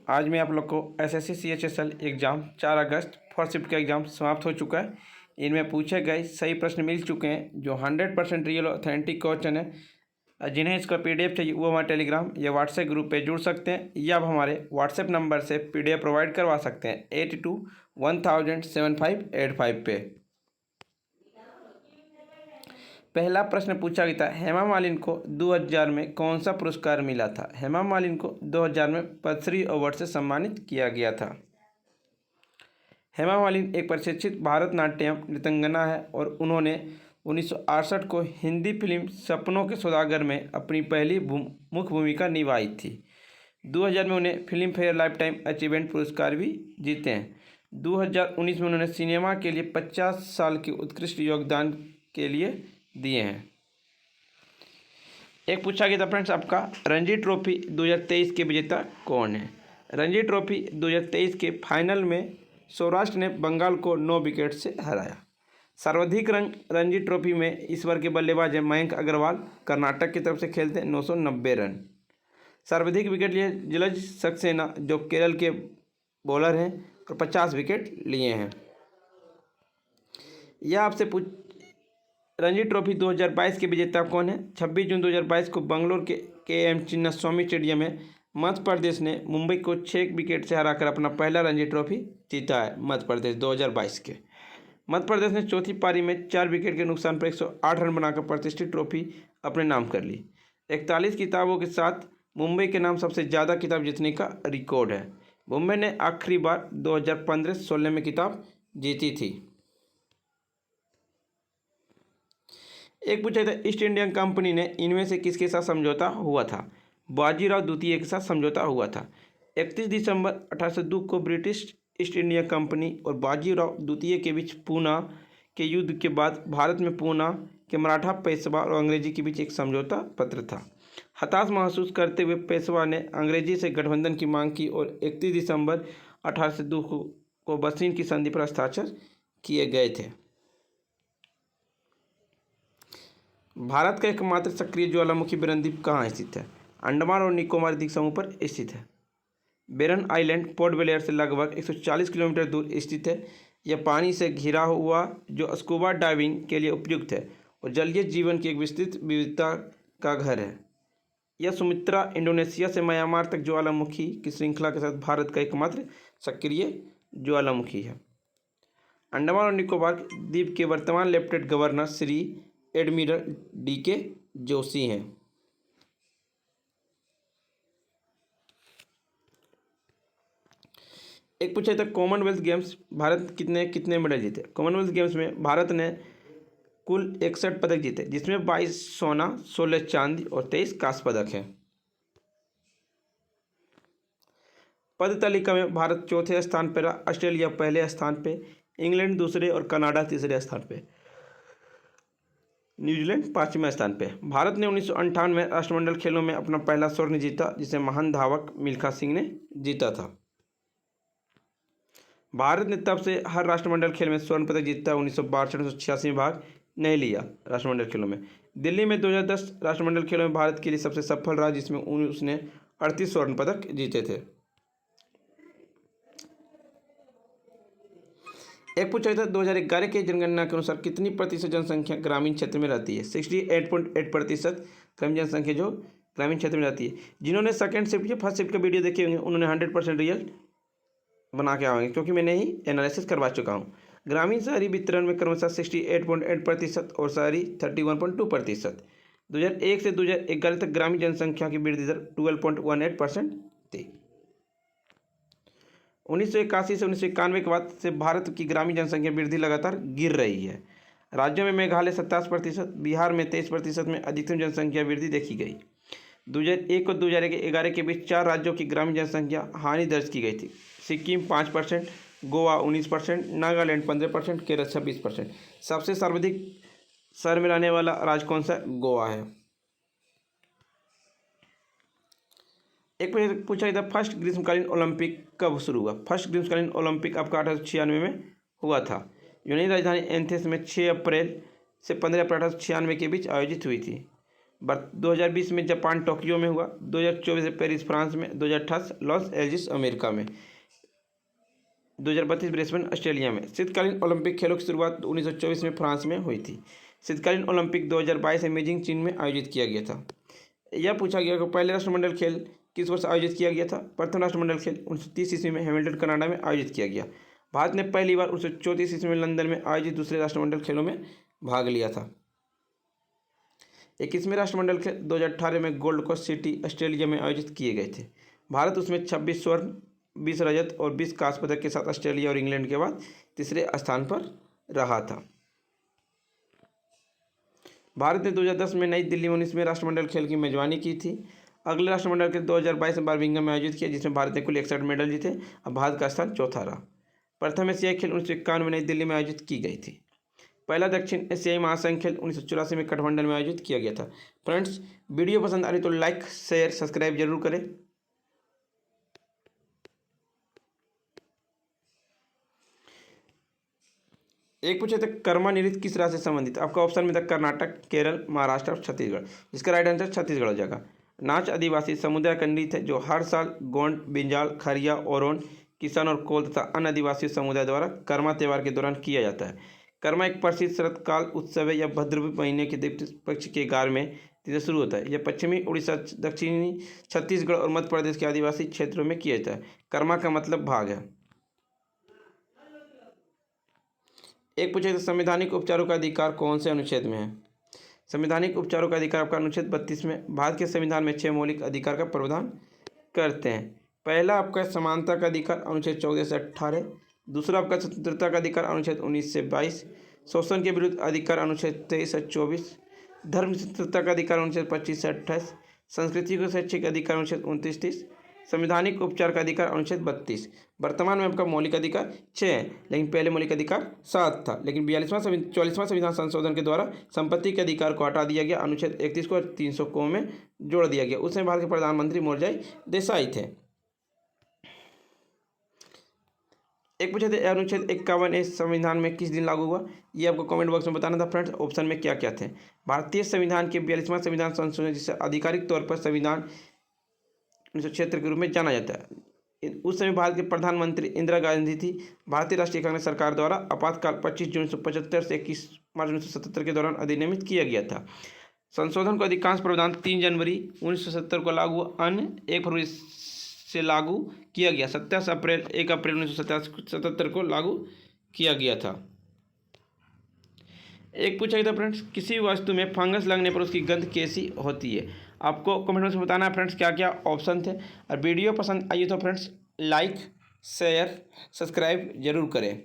आज मैं आप लोग को एसएससी CHSL एग्ज़ाम 4 अगस्त फर्स्ट शिफ्ट का एग्ज़ाम समाप्त हो चुका है। इनमें पूछे गए सही प्रश्न मिल चुके हैं जो 100% रियल ऑथेंटिक क्वेश्चन है। जिन्हें इसका PDF चाहिए वो हमारे टेलीग्राम या व्हाट्सएप ग्रुप पे जुड़ सकते हैं या आप हमारे व्हाट्सएप नंबर से PDF प्रोवाइड करवा सकते हैं 82107585 पे। पहला प्रश्न पूछा गया था, हेमा मालिनी को 2000 में कौन सा पुरस्कार मिला था। हेमा मालिनी को 2000 में पद्मश्री अवार्ड से सम्मानित किया गया था। हेमा मालिनी एक प्रशिक्षित भारतनाट्यम नृत्यांगना है और उन्होंने 1968 को हिंदी फिल्म सपनों के सौदागर में अपनी पहली मुख्य भूमिका निभाई थी। 2000 में उन्हें film fair life time achievement पुरस्कार भी जीते हैं। 2019 में उन्होंने सिनेमा के लिए 50 साल के उत्कृष्ट योगदान के लिए दिए हैं। एक पूछा गया था फ्रेंड्स आपका, रणजी ट्रॉफी 2023 के विजेता कौन है। रणजी ट्रॉफी 2023 के फाइनल में सौराष्ट्र ने बंगाल को 9 विकेट से हराया। सर्वाधिक रन रणजी ट्रॉफी में इस बार के बल्लेबाज हैं मयंक अग्रवाल, कर्नाटक की तरफ से खेलते हैं 990 रन। सर्वाधिक विकेट लिए जलज सक्सेना जो केरल के बॉलर हैं और 50 विकेट लिए हैं। यह आपसे रणजी ट्रॉफी 2022 के विजेता कौन है। 26 जून 2022 को बंगलोर के KM चिन्नास्वामी स्टेडियम में मध्य प्रदेश ने मुंबई को 6 विकेट से हराकर अपना पहला रणजी ट्रॉफी जीता है। मध्य प्रदेश 2022 के मध्य प्रदेश ने चौथी पारी में 4 विकेट के नुकसान पर 108 रन बनाकर प्रतिष्ठित ट्रॉफी अपने नाम कर ली। 41 किताबों के साथ मुंबई के नाम सबसे ज़्यादा किताब जीतने का रिकॉर्ड है। मुंबई ने आखिरी बार 2015-16 में किताब जीती थी। एक पूछा था, ईस्ट इंडिया कंपनी ने इनमें से किसके साथ समझौता हुआ था। बाजीराव द्वितीय के साथ समझौता हुआ था। 31 दिसंबर 1802 को ब्रिटिश ईस्ट इंडिया कंपनी और बाजीराव द्वितीय के बीच पूना के युद्ध के बाद भारत में पूना के मराठा पेशवा और अंग्रेजी के बीच एक समझौता पत्र था। हताश महसूस करते हुए पेशवा ने अंग्रेजी से गठबंधन की मांग की और 31 दिसंबर 1802 को बसीन की संधि पर हस्ताक्षर किए गए थे। भारत का एकमात्र सक्रिय ज्वालामुखी बेरन द्वीप कहाँ स्थित है। अंडमान और निकोबार द्वीप समूह पर स्थित है। बेरन आइलैंड पोर्ट ब्लेयर से लगभग 140 किलोमीटर दूर स्थित है। यह पानी से घिरा हुआ जो स्कूबा डाइविंग के लिए उपयुक्त है और जलीय जीवन की एक विस्तृत विविधता का घर है। यह सुमित्रा इंडोनेशिया से म्यांमार तक ज्वालामुखी की श्रृंखला के साथ भारत का एकमात्र सक्रिय ज्वालामुखी है। अंडमान और निकोबार द्वीप के वर्तमान lieutenant governor Shri admiral DK Joshi हैं। एक पूछा था, कॉमनवेल्थ गेम्स भारत कितने मेडल जीते। कॉमनवेल्थ गेम्स में भारत ने कुल 61 पदक जीते जिसमें 22 सोना, 16 चांदी और 23 कांस्य पदक हैं। पद तालिका में भारत चौथे स्थान पर, ऑस्ट्रेलिया पहले स्थान पे, इंग्लैंड दूसरे और कनाडा तीसरे स्थान पे, न्यूजीलैंड 5वें स्थान पे। भारत ने 1958 में राष्ट्रमंडल खेलों में अपना पहला स्वर्ण जीता जिसे महान धावक मिल्खा सिंह ने जीता था। भारत ने तब से हर राष्ट्रमंडल खेल में स्वर्ण पदक जीता। 1962-1986 में भाग नहीं लिया राष्ट्रमंडल खेलों में। दिल्ली में 2010 राष्ट्रमंडल खेलों में भारत के लिए सबसे सफल रहा जिसमें उसने 38 स्वर्ण पदक जीते थे। एक पूछा था, 2011 के जनगणना के अनुसार कितनी प्रतिशत जनसंख्या ग्रामीण क्षेत्र में रहती है। 68.8% ग्रामीण जनसंख्या जो ग्रामीण क्षेत्र में रहती है। जिन्होंने सेकंड शिफ्ट या फर्स्ट शिफ्ट का वीडियो देखे होंगे उन्होंने 100% रियल बना के आएंगे क्योंकि मैंने ही एनालिसिस करवा चुका हूँ। ग्रामीण शहरी वितरण में क्रमशः 68.8% और शहरी 31.2%। 2001 से 2011 तक ग्रामीण जनसंख्या की वृद्धि दर 12.18% थी। 1981 से 1991 के बाद से भारत की ग्रामीण जनसंख्या वृद्धि लगातार गिर रही है। राज्यों में मेघालय 27%, बिहार में 23% में अधिकतम जनसंख्या वृद्धि देखी गई। 2001 और 2011 के बीच 4 राज्यों की ग्रामीण जनसंख्या हानि दर्ज की गई थी। सिक्किम 5%, गोवा 19%, नागालैंड 15%, केरल 26%। सबसे सर्वाधिक शहर में रहने वाला राज्य कौन सा? गोवा है। एक पूछा गया था, फर्स्ट ग्रीष्मकालीन ओलंपिक कब शुरू हुआ। फर्स्ट ग्रीष्मकालीन ओलंपिक आपका 1896 में हुआ था। यूनानी राजधानी एथेंस में 6 अप्रैल से 15 अप्रैल 1896 के बीच आयोजित हुई थी। 2020 में जापान टोक्यो में हुआ, 2024 में पेरिस फ्रांस में, 2028 लॉस एंजिल्स अमेरिका में, 2032 ब्रिस्बेन ऑस्ट्रेलिया में। शीतकालीन ओलंपिक खेलों की शुरुआत 1924 में फ्रांस में हुई थी। शीतकालीन ओलंपिक 2022 में बीजिंग चीन में आयोजित किया गया था। यह पूछा गया कि पहले राष्ट्रमंडल खेल किस वर्ष आयोजित किया गया था। प्रथम राष्ट्रमंडल खेल 1930 ईस्वी में हैमिल्टन कनाडा में आयोजित किया गया। भारत ने पहली बार 1934 ईस्वी में लंदन में आयोजित दूसरे राष्ट्रमंडल खेलों में भाग लिया था। 21वें राष्ट्रमंडल खेल 2018 में गोल्ड कोस्ट सिटी ऑस्ट्रेलिया में आयोजित किए गए थे। भारत उसमें 26 स्वर्ण, 20 रजत और 20 कांस्य पदक के साथ ऑस्ट्रेलिया और इंग्लैंड के बाद तीसरे स्थान पर रहा था। भारत ने 2010 में नई दिल्ली में 19वें राष्ट्रमंडल खेल की मेजबानी की थी। अगले राष्ट्रमंडल खेल 2022 में बर्मिंघम में आयोजित किया, जिसमें भारत ने कुल 61 मेडल जीते। अब भारत का स्थान चौथा रहा। प्रथम एशियाई खेल 1951 में नई दिल्ली में आयोजित की गई थी। पहला दक्षिण एशियाई महासंघ खेल 1984 में काठमांडू में आयोजित किया गया था। फ्रेंड्स, वीडियो पसंद आ रही तो लाइक, शेयर, सब्सक्राइब जरूर करें। एक पूछे थे कर्मा नृत्य किस राज्य से संबंधित। आपका ऑप्शन में था कर्नाटक, केरल, महाराष्ट्र और छत्तीसगढ़। इसका राइट आंसर छत्तीसगढ़ जगह। नाच आदिवासी समुदाय का नृत्य है जो हर साल गोंड, बिंजाल, खरिया, ओरोन, किसान और कोल तथा अन्य आदिवासी समुदाय द्वारा कर्मा त्यौहार के दौरान किया जाता है। कर्मा एक प्रसिद्ध शरतकाल उत्सव है। यह भद्रवी महीने के द्वितीय पक्ष के गार में से शुरू होता है। यह पश्चिमी उड़ीसा, दक्षिणी छत्तीसगढ़ और मध्य प्रदेश के आदिवासी क्षेत्रों में किया जाता है। कर्मा का मतलब भाग है। एक पूछे तो संवैधानिक उपचारों का अधिकार कौन से अनुच्छेद में है। संवैधानिक उपचारों का अधिकार आपका अनुच्छेद 32 में। भारत के संविधान में 6 मौलिक अधिकार का प्रावधान करते हैं। पहला आपका समानता का अधिकार अनुच्छेद 14 से 18। दूसरा आपका स्वतंत्रता का अधिकार अनुच्छेद 19 से 22। शोषण के विरुद्ध अधिकार अनुच्छेद 23 से 24। धर्म स्वतंत्रता का अधिकार अनुच्छेद 25 से 28। संस्कृति को शैक्षिक अधिकार अनुच्छेद 29-30। संवैधानिक उपचार का अधिकार अनुच्छेद 32। वर्तमान में आपका मौलिक अधिकार 6 है, लेकिन पहले मौलिक अधिकार 7 था। लेकिन 44वां संविधान संशोधन के द्वारा संपत्ति के अधिकार को हटा दिया गया। अनुच्छेद 31 को 300 को में जोड़ दिया गया। उसमें भारत के प्रधानमंत्री मोरारजी देसाई थे। एक पूछे थे अनुच्छेद 51 संविधान में किस दिन लागू हुआ। ये आपको कमेंट बॉक्स में बताना था। फ्रेंड्स, ऑप्शन में क्या क्या थे। भारतीय संविधान के 42वां संविधान संशोधन, जिसे आधिकारिक तौर पर संविधान क्षेत्र के रूप में जाना जाता है। उस समय भारत के प्रधानमंत्री इंदिरा गांधी थी। भारतीय राष्ट्रीय कांग्रेस सरकार द्वारा आपातकाल 25 जून 1975 से 21 मार्च 1977 के दौरान अधिनियमित किया गया था। संशोधन को अधिकांश प्रावधान 3 जनवरी 1970 को लागू, अन्य 1 फरवरी से लागू किया गया। 1 अप्रैल 1977 को लागू किया गया था। एक पूछा गया था फ्रेंड्स, किसी वस्तु में फंगस लगने पर उसकी गंध कैसी होती है। आपको कमेंट में बताना है फ्रेंड्स क्या क्या ऑप्शन थे। और वीडियो पसंद आई तो फ्रेंड्स लाइक, शेयर, सब्सक्राइब जरूर करें।